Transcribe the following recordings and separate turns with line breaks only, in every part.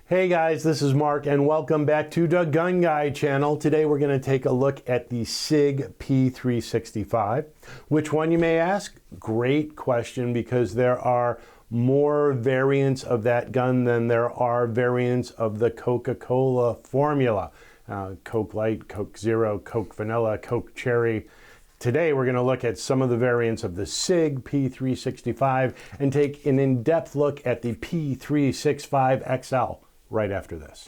Hey guys, this is Mark and welcome back to the Gun Guy channel. Today we're going to take a look at the SIG P365. Which one, you may ask? Great question, because there are more variants of that gun than there are variants of the Coca-Cola formula. Coke Light, Coke Zero, Coke Vanilla, Coke Cherry. Today we're going to look at some of the variants of the SIG P365 and take an in-depth look at the P365XL right after this.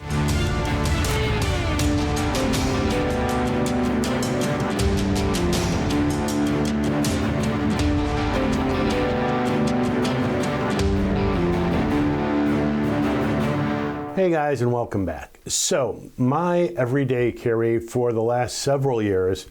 Hey guys, and welcome back. So my everyday carry for the last several years,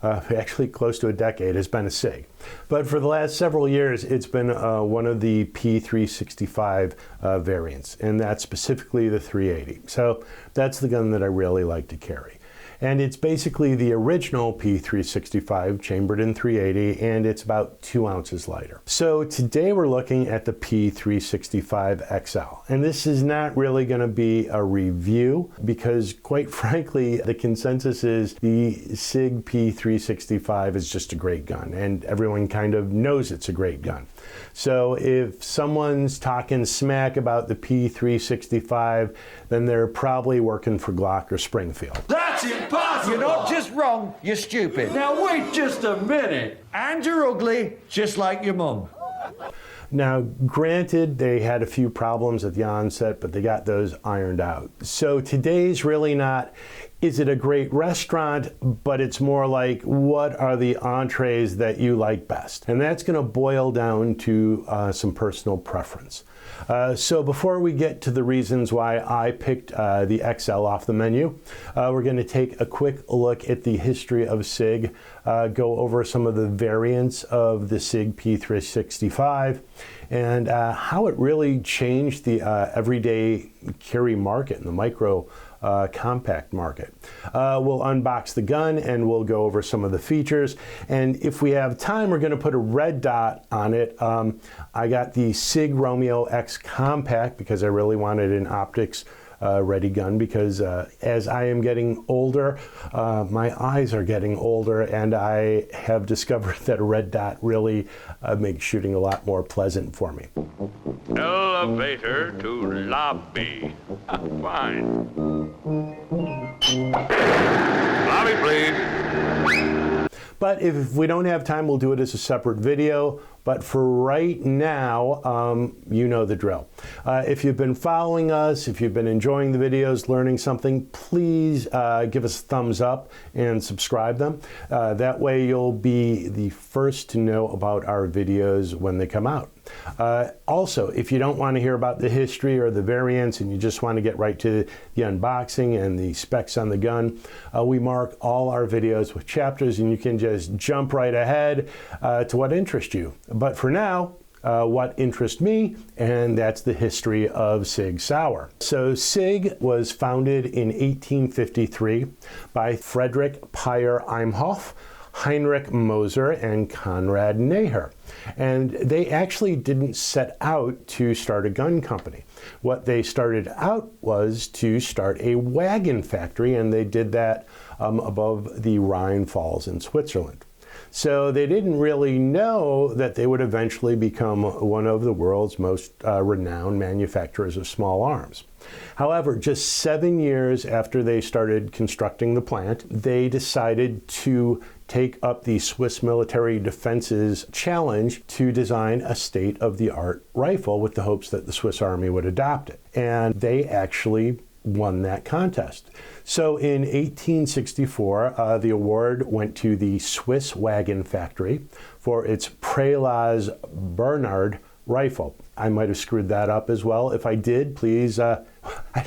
actually close to a decade, has been a SIG. But for the last several years, it's been one of the P365 variants, and that's specifically the 380. So that's the gun that I really like to carry. And it's basically the original P365 chambered in 380, and it's about 2 ounces lighter. So today we're looking at the P365XL. And this is not really going to be a review, because quite frankly, the consensus is the SIG P365 is just a great gun, and everyone kind of knows it's a great gun. So if someone's talking smack about the P365, then they're probably working for Glock or Springfield.
That's impossible!
You're not just wrong, you're stupid.
Now wait just a minute.
And you're ugly, just like your mum.
Now, granted, they had a few problems at the onset, but they got those ironed out. So today's really not, is it a great restaurant, but it's more like, what are the entrees that you like best? And that's going to boil down to some personal preference. So before we get to the reasons why I picked the XL off the menu, we're going to take a quick look at the history of SIG, go over some of the variants of the SIG P365, and how it really changed the everyday carry market and the micro compact market. We'll unbox the gun and we'll go over some of the features, and if we have time, we're going to put a red dot on it. I got the SIG Romeo X Compact because I really wanted an optics ready gun, because as I am getting older, my eyes are getting older, and I have discovered that a red dot really makes shooting a lot more pleasant for me.
Elevator to lobby. Fine. Lobby, please.
But if we don't have time, we'll do it as a separate video. But for right now, you know the drill. If you've been following us, if you've been enjoying the videos, learning something, please give us a thumbs up and subscribe them. That way you'll be the first to know about our videos when they come out. Also, if you don't want to hear about the history or the variants and you just want to get right to the unboxing and the specs on the gun, we mark all our videos with chapters, and you can just jump right ahead to what interests you. But for now, what interests me, and that's the history of SIG Sauer. So SIG was founded in 1853 by Friedrich Peyer Imhoff, Heinrich Moser, and Konrad Neher. And they actually didn't set out to start a gun company. What they started out was to start a wagon factory, and they did that above the Rhine Falls in Switzerland. So they didn't really know that they would eventually become one of the world's most renowned manufacturers of small arms. However, just 7 years after they started constructing the plant, they decided to take up the Swiss Military Defense's challenge to design a state-of-the-art rifle with the hopes that the Swiss Army would adopt it. And they actually won that contest. So in 1864, the award went to the Swiss Wagon Factory for its Prelaz Bernard rifle. I might have screwed that up as well. If I did, please, I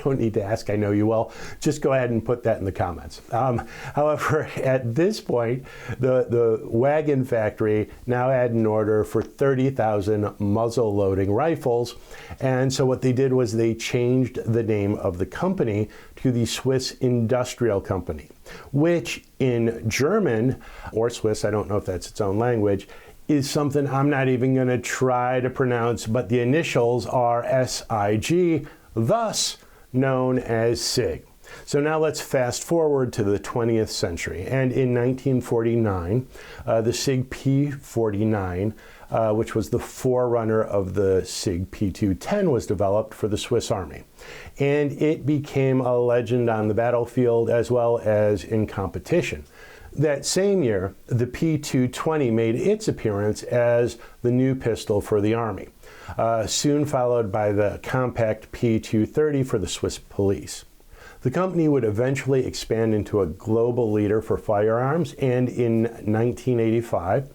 don't need to ask, I know you will. Just go ahead and put that in the comments. However, at this point, the wagon factory now had an order for 30,000 muzzle loading rifles. And so what they did was they changed the name of the company to the Swiss Industrial Company, which in German, or Swiss, I don't know if that's its own language, is something I'm not even going to try to pronounce, but the initials are SIG, thus known as SIG. So now let's fast forward to the 20th century, and in 1949, the SIG P49, which was the forerunner of the SIG P210, was developed for the Swiss Army. And it became a legend on the battlefield as well as in competition. That same year, the P220 made its appearance as the new pistol for the Army, soon followed by the compact P230 for the Swiss police. The company would eventually expand into a global leader for firearms, and in 1985,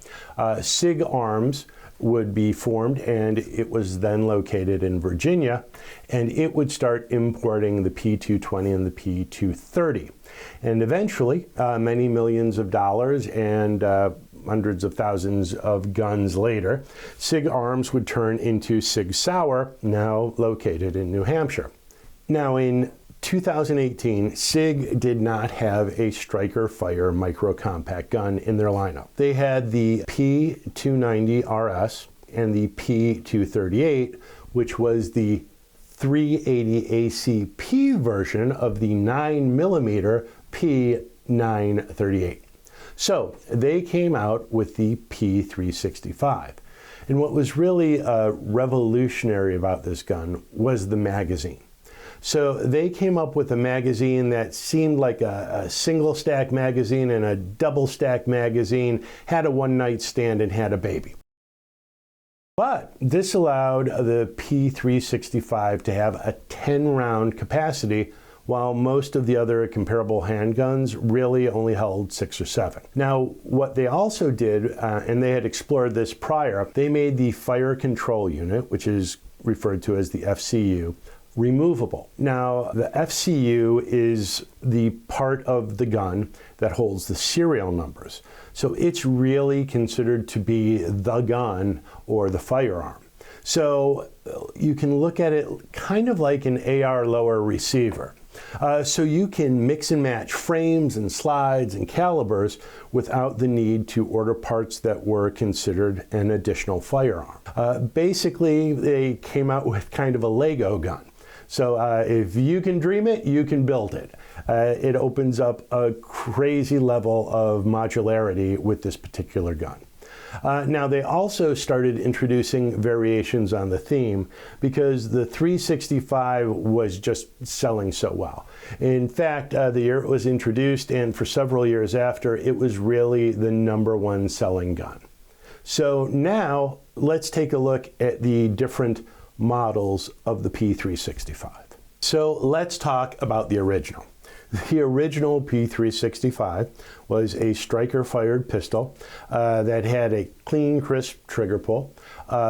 SIG Arms would be formed, and it was then located in Virginia, and it would start importing the P220 and the P230. And eventually, many millions of dollars and hundreds of thousands of guns later, SIG Arms would turn into SIG Sauer, now located in New Hampshire. Now in 2018, SIG did not have a striker fire micro compact gun in their lineup. They had the P290 RS and the P238, which was the 380 ACP version of the 9mm P938. So they came out with the P365. And what was really revolutionary about this gun was the magazine. So they came up with a magazine that seemed like a single stack magazine and a double stack magazine, had a one night stand and had a baby. But this allowed the P365 to have a 10-round capacity, while most of the other comparable handguns really only held 6 or 7. Now, what they also did, and they had explored this prior, they made the fire control unit, which is referred to as the FCU, removable. Now, the FCU is the part of the gun that holds the serial numbers. So it's really considered to be the gun or the firearm. So you can look at it kind of like an AR lower receiver. So you can mix and match frames and slides and calibers without the need to order parts that were considered an additional firearm. Basically, they came out with kind of a Lego gun. So if you can dream it, you can build it. It opens up a crazy level of modularity with this particular gun. Now, they also started introducing variations on the theme because the 365 was just selling so well. In fact, the year it was introduced and for several years after, it was really the #1 selling gun. So now let's take a look at the different models of the P365. So let's talk about the original. The original P365 was a striker-fired pistol that had a clean, crisp trigger pull,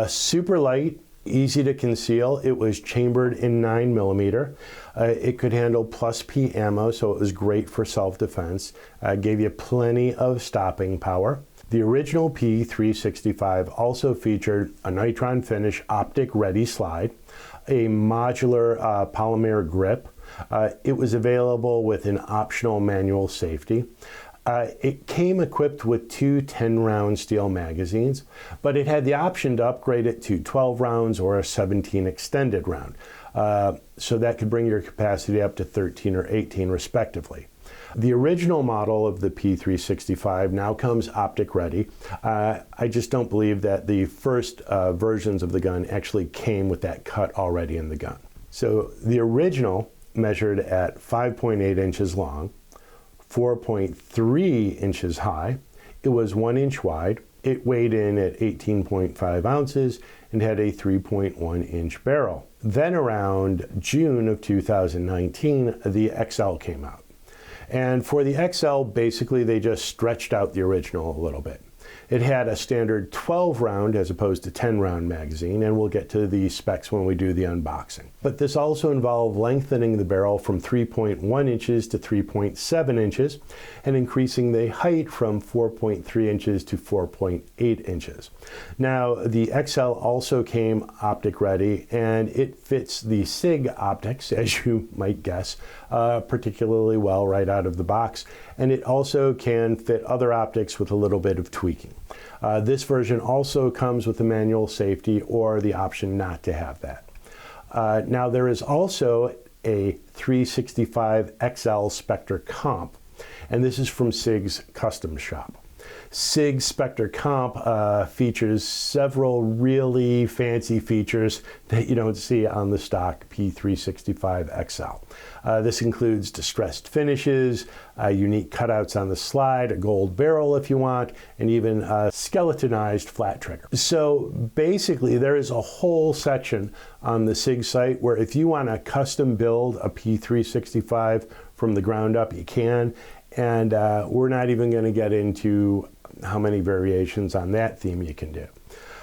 super light, easy to conceal. It was chambered in 9mm. It could handle plus P ammo, so it was great for self-defense. Gave you plenty of stopping power. The original P365 also featured a nitron finish optic ready slide, a modular polymer grip. It was available with an optional manual safety. It came equipped with 2 10-round steel magazines, but it had the option to upgrade it to 12 rounds or a 17 extended round. So that could bring your capacity up to 13 or 18 respectively. The original model of the P365 now comes optic ready. I just don't believe that the first versions of the gun actually came with that cut already in the gun. So the original measured at 5.8 inches long, 4.3 inches high. It was 1 inch wide. It weighed in at 18.5 ounces and had a 3.1 inch barrel. Then around June of 2019, the XL came out. And for the XL, basically they just stretched out the original a little bit. It had a standard 12 round as opposed to 10 round magazine, and we'll get to the specs when we do the unboxing. But this also involved lengthening the barrel from 3.1 inches to 3.7 inches and increasing the height from 4.3 inches to 4.8 inches. Now, the XL also came optic ready, and it fits the SIG optics, as you might guess, particularly well right out of the box. And it also can fit other optics with a little bit of tweaking. This version also comes with a manual safety or the option not to have that. Now there is also a 365 XL Spectre Comp, and this is from SIG's custom shop. SIG Spectre Comp features several really fancy features that you don't see on the stock P365XL. This includes distressed finishes, unique cutouts on the slide, a gold barrel if you want, and even a skeletonized flat trigger. So basically there is a whole section on the SIG site where if you want to custom build a P365 from the ground up, you can. And we're not even going to get into how many variations on that theme you can do.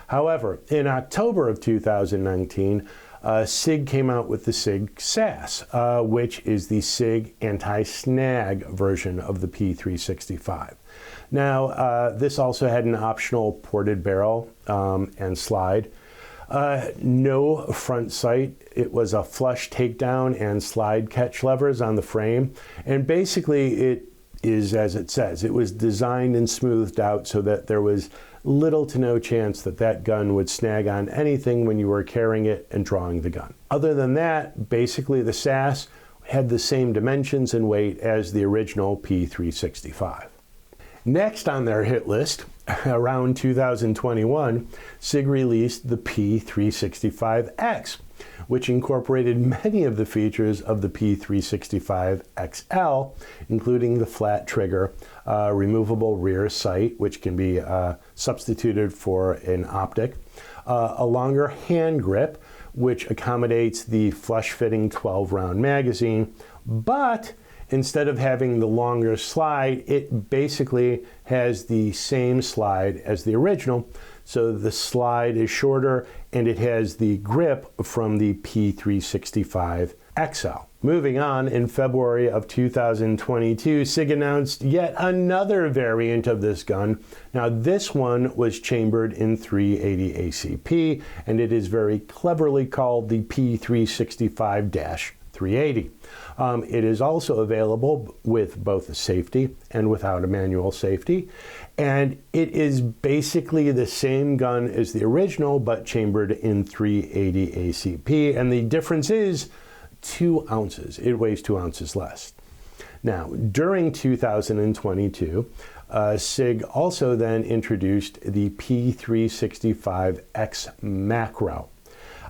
However, in October of 2019, SIG came out with the SIG SAS, which is the SIG anti-snag version of the P365. Now, this also had an optional ported barrel and slide. No front sight. It was a flush takedown and slide catch levers on the frame. And basically it is as it says. It was designed and smoothed out so that there was little to no chance that that gun would snag on anything when you were carrying it and drawing the gun. Other than that, basically the SAS had the same dimensions and weight as the original P365. Next on their hit list, around 2021, SIG released the P365X, which incorporated many of the features of the P365XL, including the flat trigger, removable rear sight, which can be substituted for an optic, a longer hand grip, which accommodates the flush-fitting 12-round magazine, but instead of having the longer slide, it basically has the same slide as the original. So the slide is shorter and it has the grip from the P365XL. Moving on, in February of 2022, SIG announced yet another variant of this gun. Now this one was chambered in 380 ACP and it is very cleverly called the P365-380. It is also available with both a safety and without a manual safety. And it is basically the same gun as the original, but chambered in 380 ACP. And the difference is 2 ounces. It weighs 2 ounces less. Now, during 2022, SIG also then introduced the P365X Macro.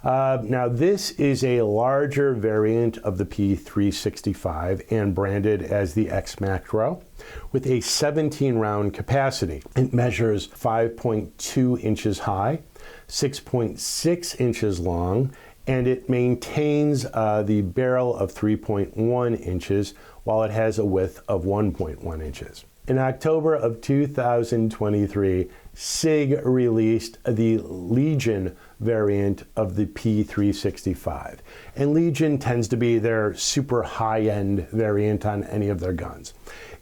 Now this is a larger variant of the P365 and branded as the X Macro with a 17-round capacity. It measures 5.2 inches high, 6.6 inches long, and it maintains the barrel of 3.1 inches while it has a width of 1.1 inches. In October of 2023, SIG released the Legion variant of the P365. And Legion tends to be their super high-end variant on any of their guns.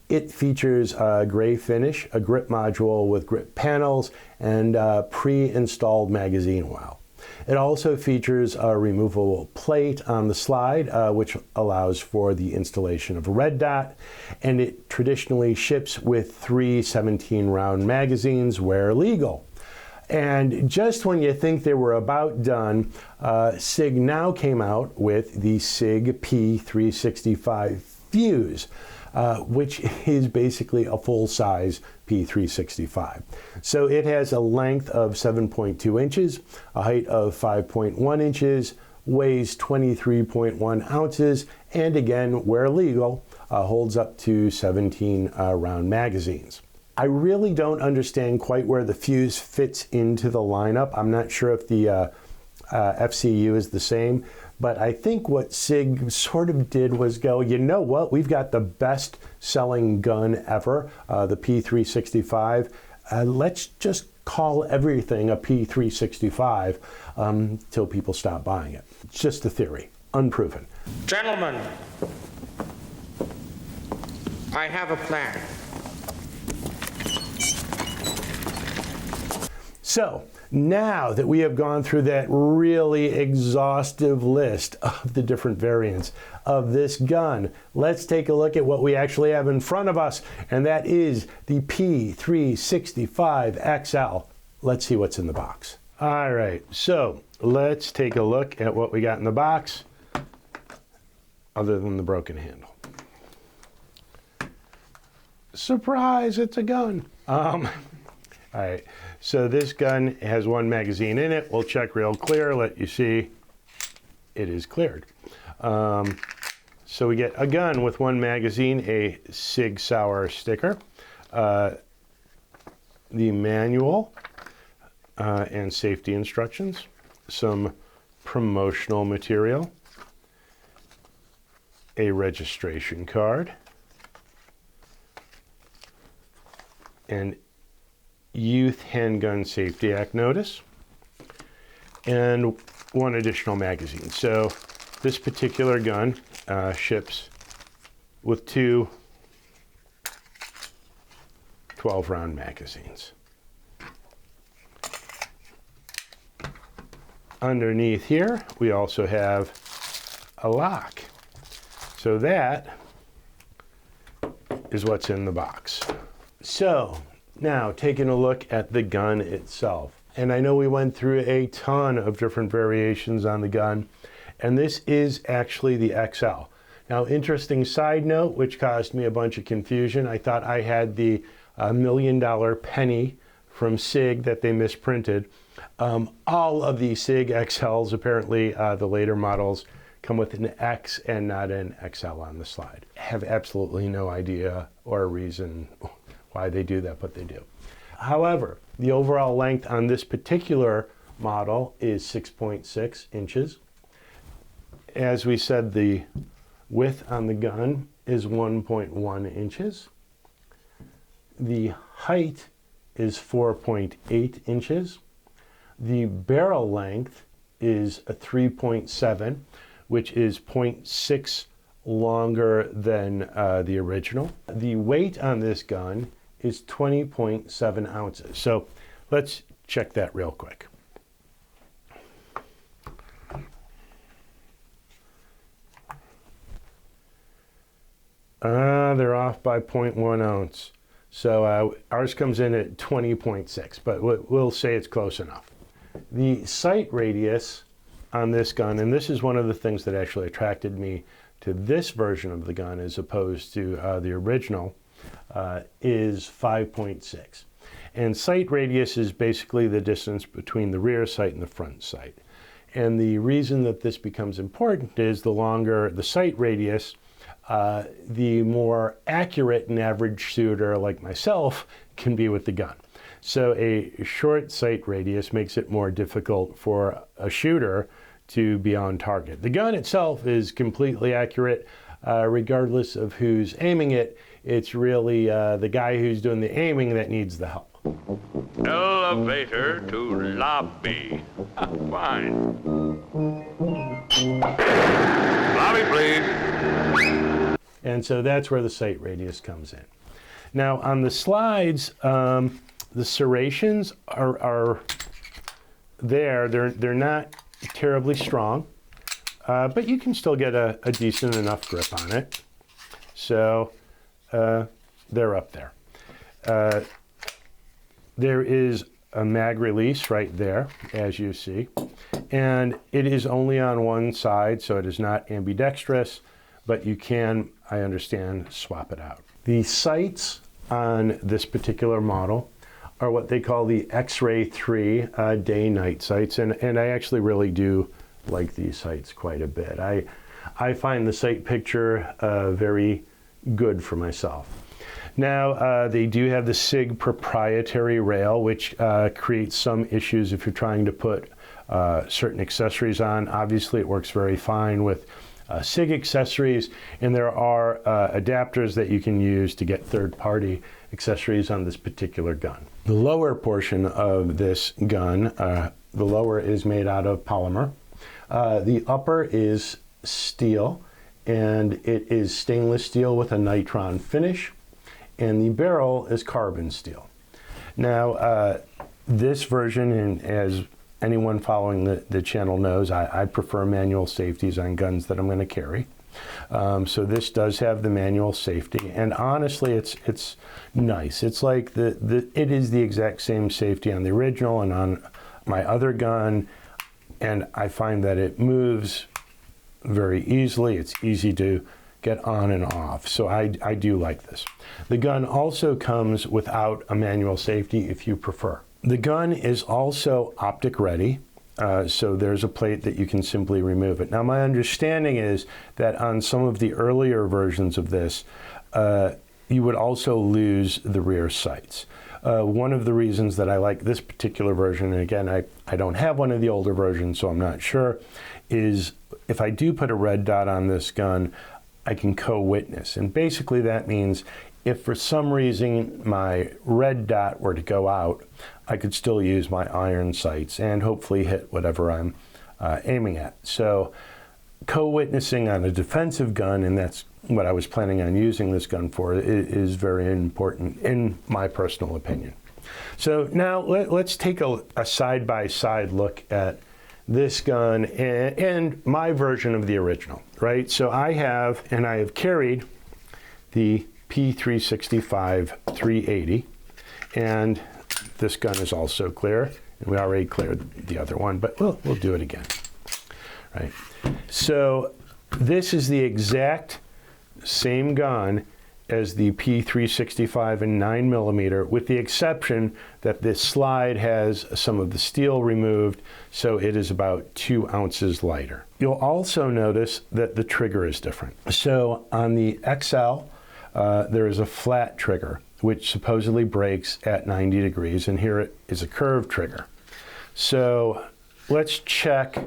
It features a gray finish, a grip module with grip panels, and a pre-installed magazine well. It also features a removable plate on the slide, which allows for the installation of a red dot, and it traditionally ships with 3 17-round magazines where legal. And just when you think they were about done, SIG now came out with the SIG P365 Fuse, which is basically a full-size P365. So it has a length of 7.2 inches, a height of 5.1 inches, weighs 23.1 ounces, and again, where legal, holds up to 17 round magazines. I really don't understand quite where the Fuse fits into the lineup. I'm not sure if the FCU is the same, but I think what SIG sort of did was go, you know what, we've got the best selling gun ever, the P365. Let's just call everything a P365 till people stop buying it. It's just a theory, unproven.
Gentlemen, I have a plan.
So, now that we have gone through that really exhaustive list of the different variants of this gun, let's take a look at what we actually have in front of us, and that is the P365XL. Let's see what's in the box. All right, so let's take a look at what we got in the box. other than the broken handle. Surprise, it's a gun. All right, so this gun has one magazine in it. We'll check real clear, let you see it is cleared. So we get a gun with one magazine, a SIG SAUER sticker, the manual and safety instructions, some promotional material, a registration card, an Youth Handgun Safety Act notice, and one additional magazine. So this particular gun ships with two 12-round magazines. Underneath here, we also have a lock. So that is what's in the box. So now taking a look at the gun itself. And I know we went through a ton of different variations on the gun, and this is actually the XL. Now, interesting side note, which caused me a bunch of confusion. I thought I had the $1 million penny from SIG that they misprinted. All of the SIG XLs, apparently the later models, come with an X and not an XL on the slide. I have absolutely no idea or reason why they do that, but they do. However, the overall length on this particular model is 6.6 inches. As we said, the width on the gun is 1.1 inches. The height is 4.8 inches. The barrel length is a 3.7, which is 0.6 longer than the original. The weight on this gun is 20.7 ounces. So let's check that real quick. They're off by 0.1 ounce. So ours comes in at 20.6, but we'll say it's close enough. The sight radius on this gun, and this is one of the things that actually attracted me to this version of the gun as opposed to the original, is 5.6. And sight radius is basically the distance between the rear sight and the front sight. And the reason that this becomes important is the longer the sight radius, the more accurate an average shooter like myself can be with the gun. So a short sight radius makes it more difficult for a shooter to be on target. The gun itself is completely accurate regardless of who's aiming it. It's really the guy who's doing the aiming that needs the help.
Elevator to lobby. Fine. Lobby, please.
And so that's where the sight radius comes in. Now on the slides, the serrations are there. They're not terribly strong, but you can still get a decent enough grip on it. So they're up there. There is a mag release right there, as you see, and it is only on one side, so it is not ambidextrous, but you can, I understand, swap it out. The sights on this particular model are what they call the X-Ray 3 day-night sights, and I actually really do like these sights quite a bit. I find the sight picture very good for myself. Now, they do have the SIG proprietary rail, which creates some issues if you're trying to put certain accessories on. Obviously, it works very fine with SIG accessories, and there are adapters that you can use to get third-party accessories on this particular gun. The lower portion of this gun, the lower is made out of polymer. The upper is steel, and it is stainless steel with a nitron finish, and the barrel is carbon steel. Now, this version, and as anyone following the channel knows, I prefer manual safeties on guns that I'm going to carry. So this does have the manual safety, and honestly, it's nice. It's like it is the exact same safety on the original and on my other gun, and I find that it moves very easily. It's easy to get on and off. So I do like this. The gun also comes without a manual safety if you prefer. The gun is also optic ready. So there's a plate that you can simply remove it. Now my understanding is that on some of the earlier versions of this, you would also lose the rear sights. One of the reasons that I like this particular version, and again, I don't have one of the older versions, so I'm not sure, is if I do put a red dot on this gun, I can co-witness. And basically that means if for some reason my red dot were to go out, I could still use my iron sights and hopefully hit whatever I'm aiming at. So co-witnessing on a defensive gun, and that's what I was planning on using this gun for, is very important in my personal opinion. So now let's take a side-by-side look at this gun and my version of the original, right? So I have carried the P365 380, and this gun is also clear, and we already cleared the other one, but we'll do it again, right? So this is the exact same gun as the P365 in 9mm, with the exception that this slide has some of the steel removed, so it is about 2 ounces lighter. You'll also notice that the trigger is different. So on the XL, there is a flat trigger, which supposedly breaks at 90 degrees, and here it is a curved trigger. So let's check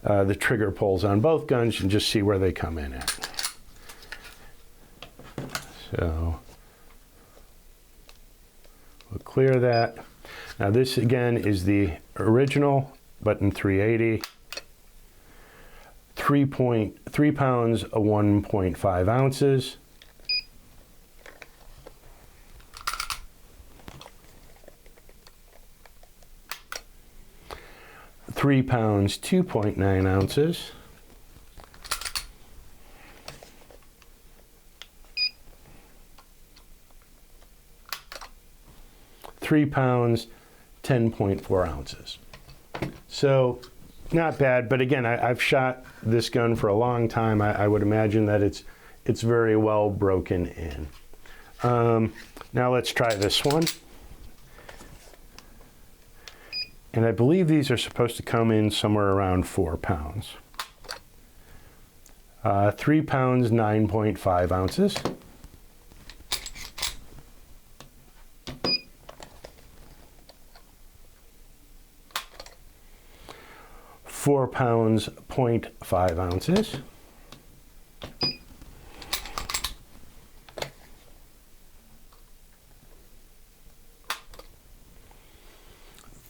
the trigger pulls on both guns and just see where they come in at. So we'll clear that. Now this again is the original button 380. 3 pounds, 1.5 ounces. £3, 2.9 ounces. £3, 10.4 ounces. So not bad, but again, I've shot this gun for a long time. I would imagine that it's very well broken in. Now let's try this one. And I believe these are supposed to come in somewhere around 4 pounds. 3 pounds, 9.5 ounces. £4, 0.5 ounces.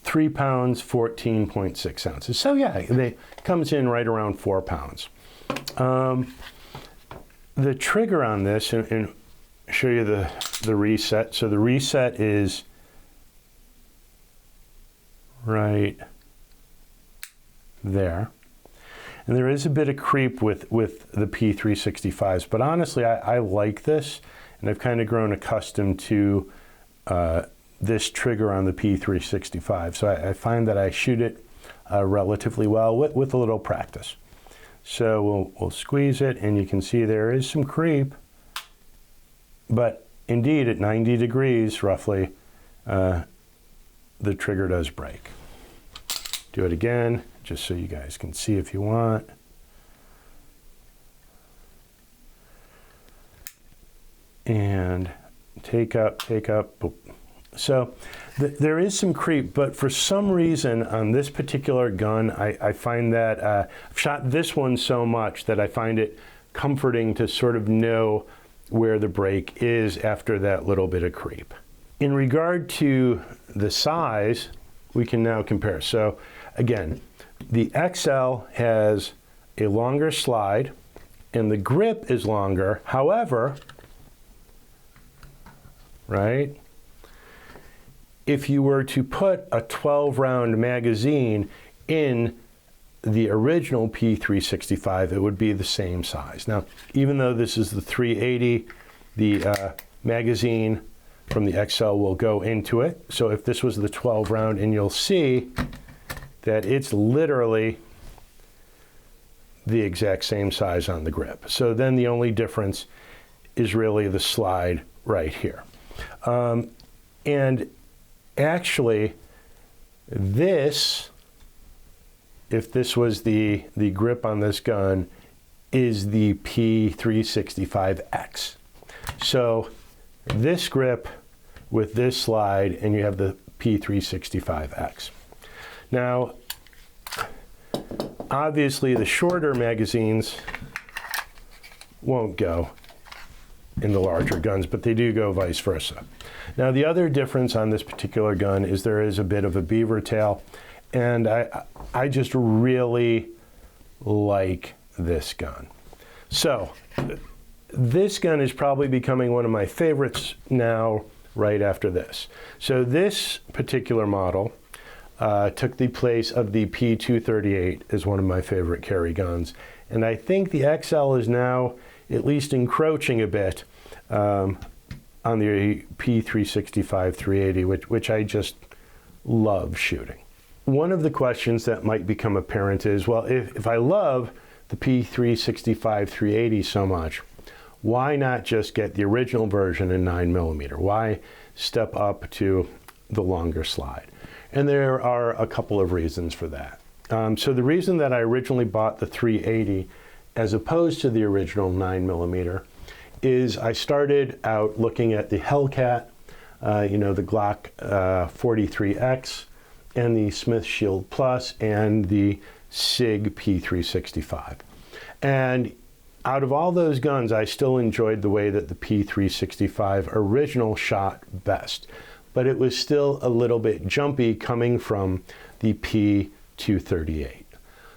£3, 14.6 ounces. So yeah, it comes in right around 4 pounds. The trigger on this, and show you the reset. So the reset is right there. And there is a bit of creep with the P365s, but honestly, I like this, and I've kind of grown accustomed to this trigger on the P365. So I find that I shoot it relatively well with a little practice. So we'll squeeze it, and you can see there is some creep, but indeed at 90 degrees roughly, the trigger does break. Do it again, just so you guys can see if you want. And take up. So there is some creep, but for some reason on this particular gun, I find that I've shot this one so much that I find it comforting to sort of know where the break is after that little bit of creep. In regard to the size, we can now compare. So again, the XL has a longer slide and the grip is longer. However, right, if you were to put a 12-round magazine in the original P365, it would be the same size. Now, even though this is the 380, the magazine from the XL will go into it. So if this was the 12-round, and you'll see that it's literally the exact same size on the grip. So then the only difference is really the slide right here. And actually, this, if this was the grip on this gun, is the P365X. So this grip with this slide, and you have the P365X. Now, obviously the shorter magazines won't go in the larger guns, but they do go vice versa. Now, the other difference on this particular gun is there is a bit of a beaver tail, and I just really like this gun. So this gun is probably becoming one of my favorites now, right after this. So this particular model took the place of the P238 as one of my favorite carry guns, and I think the XL is now at least encroaching a bit on the P365 380, which I just love shooting. One of the questions that might become apparent is, well, if I love the P365 380 so much, why not just get the original version in 9mm? Why step up to the longer slide? And there are a couple of reasons for that. So the reason that I originally bought the 380 as opposed to the original 9mm is I started out looking at the Hellcat, the Glock 43X, and the Smith Shield Plus, and the SIG P365. And out of all those guns, I still enjoyed the way that the P365 original shot best, but it was still a little bit jumpy coming from the P238.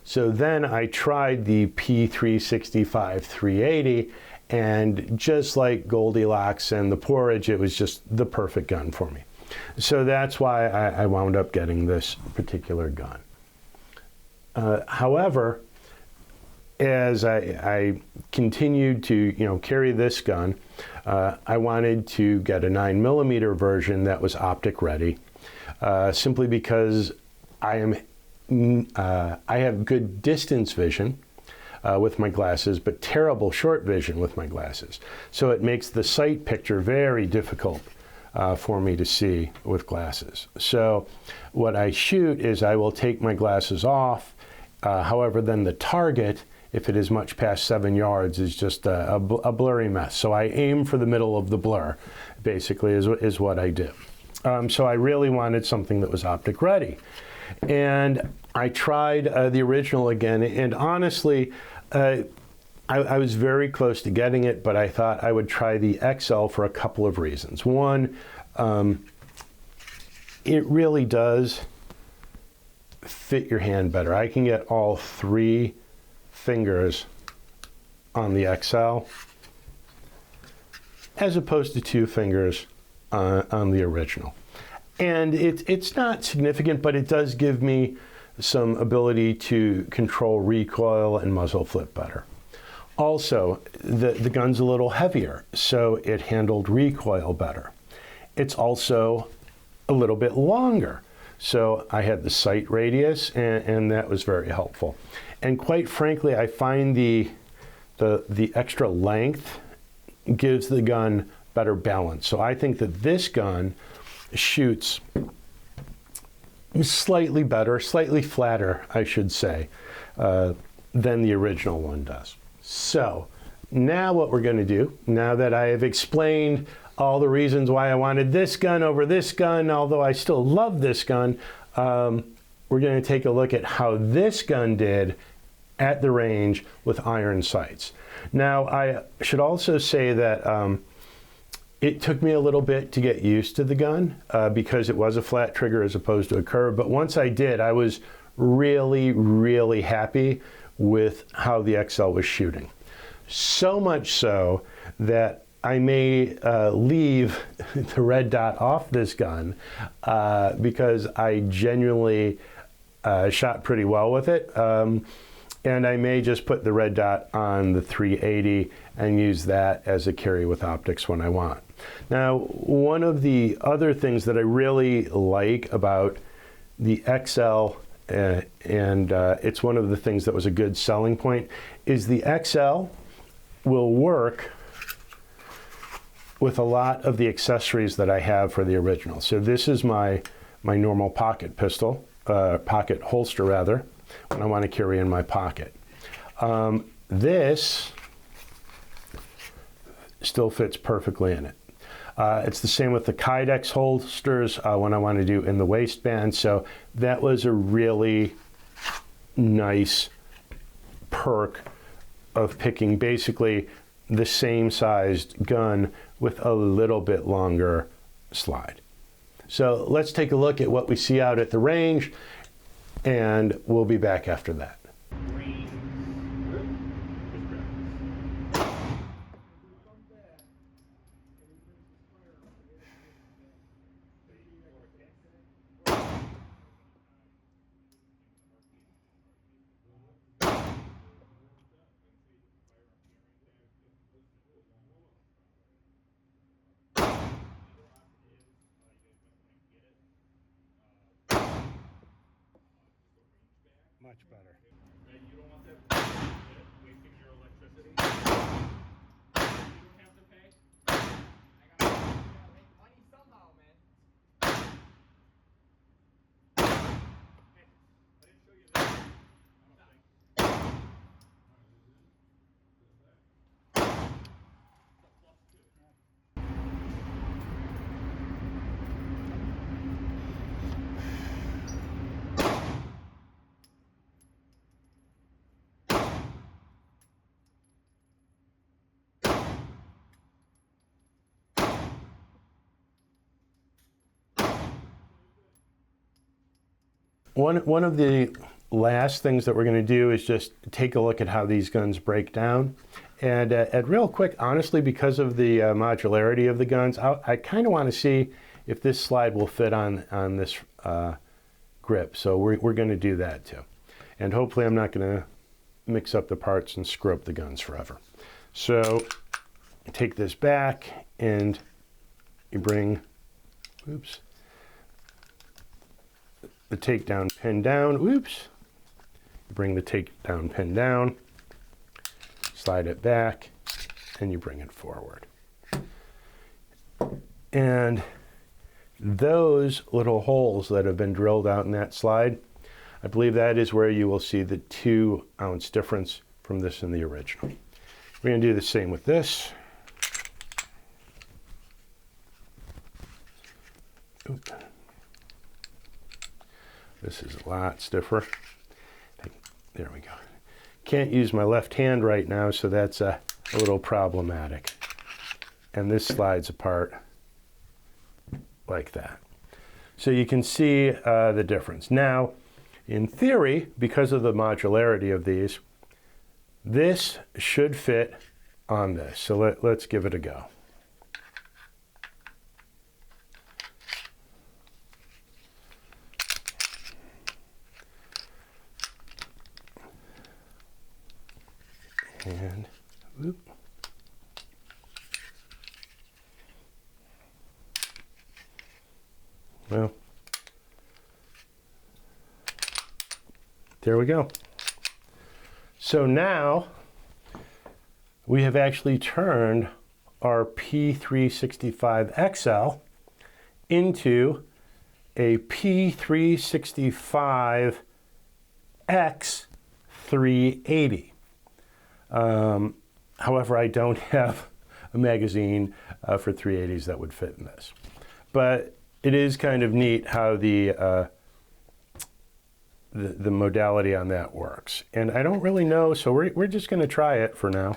So then I tried the P365 380, and just like Goldilocks and the porridge, it was just the perfect gun for me. So that's why I wound up getting this particular gun. However, as I continued to carry this gun, I wanted to get a 9mm version that was optic ready, simply because I have good distance vision with my glasses, but terrible short vision with my glasses. So it makes the sight picture very difficult for me to see with glasses. So what I shoot is I will take my glasses off. However, then the target, if it is much past 7 yards, is just a blurry mess. So I aim for the middle of the blur, basically, is what I do. So I really wanted something that was optic ready. And I tried the original again, and honestly, I was very close to getting it, but I thought I would try the XL for a couple of reasons. One, it really does fit your hand better. I can get all 3 fingers on the XL as opposed to 2 fingers on the original. And it's not significant, but it does give me some ability to control recoil and muzzle flip better. Also, the gun's a little heavier, so it handled recoil better. It's also a little bit longer, so I had the sight radius, and that was very helpful. And quite frankly, I find the extra length gives the gun better balance. So I think that this gun shoots slightly better, slightly flatter, I should say, than the original one does. So now what we're going to do, now that I have explained all the reasons why I wanted this gun over this gun, although I still love this gun, we're going to take a look at how this gun did at the range with iron sights. Now, I should also say that it took me a little bit to get used to the gun because it was a flat trigger as opposed to a curve, but once I did, I was really, really happy with how the XL was shooting. So much so that I may leave the red dot off this gun because I genuinely shot pretty well with it. And I may just put the red dot on the 380 and use that as a carry with optics when I want. Now, one of the other things that I really like about the XL it's one of the things that was a good selling point, is the XL will work with a lot of the accessories that I have for the original. So this is my normal pocket pistol, pocket holster rather, when I want to carry in my pocket. This still fits perfectly in it. It's the same with the Kydex holsters when I want to do in the waistband. So that was a really nice perk of picking basically the same sized gun with a little bit longer slide. So let's take a look at what we see out at the range, and we'll be back after that. Much better.
You don't want that wasting your electricity. You don't have to pay. I gotta make money somehow, man. Hey, I didn't show you this. I don't think.
One of the last things that we're going to do is just take a look at how these guns break down. And at real quick, honestly, because of the modularity of the guns, I kind of want to see if this slide will fit on this grip. So we're going to do that too. And hopefully I'm not going to mix up the parts and screw up the guns forever. So take this back and you bring, oops, the takedown pin down, oops. You bring the takedown pin down, slide it back, and you bring it forward. And those little holes that have been drilled out in that slide, I believe that is where you will see the 2 ounce difference from this and the original. We're going to do the same with this. Oop. This is a lot stiffer. There we go. Can't use my left hand right now, so that's a little problematic. And this slides apart like that. So you can see the difference. Now, in theory, because of the modularity of these, this should fit on this. So let's give it a go. And whoop. Well, there we go. So now we have actually turned our P365XL into a P365X380. However, I don't have a magazine for 380s that would fit in this. But it is kind of neat how the modality on that works. And I don't really know, so we're just going to try it for now.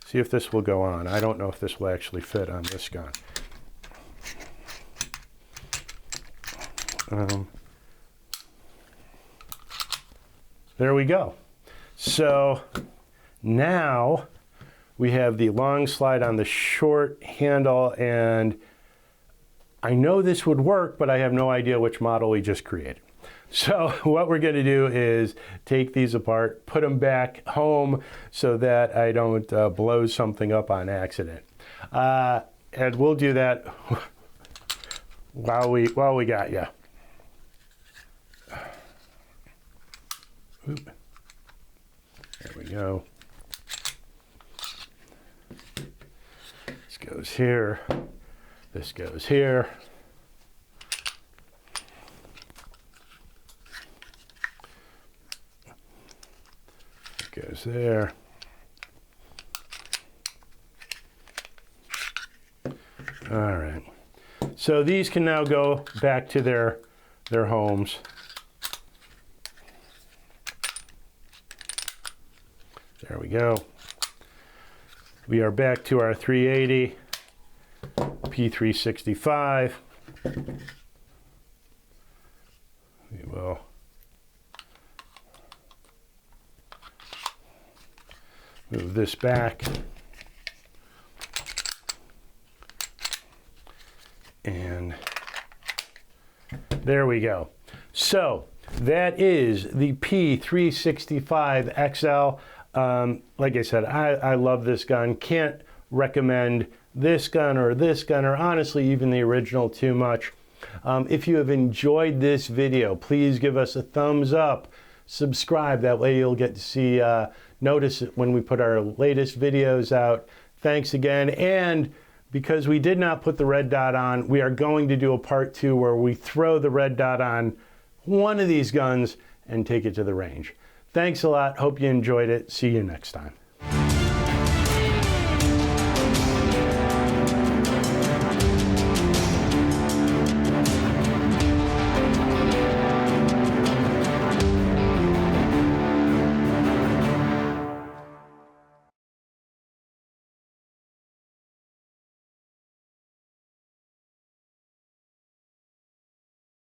See if this will go on. I don't know if this will actually fit on this gun. There we go. So now we have the long slide on the short handle, and I know this would work, but I have no idea which model we just created. So what we're going to do is take these apart, put them back home so that I don't blow something up on accident. And we'll do that while we got you. Oop. There we go. This goes here. This goes here. It goes there. All right. So these can now go back to their homes. There we go. We are back to our 380 P365. We will move this back. And there we go. So that is the P365XL. Like I said, I love this gun. Can't recommend this gun or honestly even the original too much. If you have enjoyed this video, please give us a thumbs up, subscribe. That way you'll get to see, notice it when we put our latest videos out. Thanks again. And because we did not put the red dot on, we are going to do a part 2 where we throw the red dot on one of these guns and take it to the range. Thanks a lot. Hope you enjoyed it. See you next time.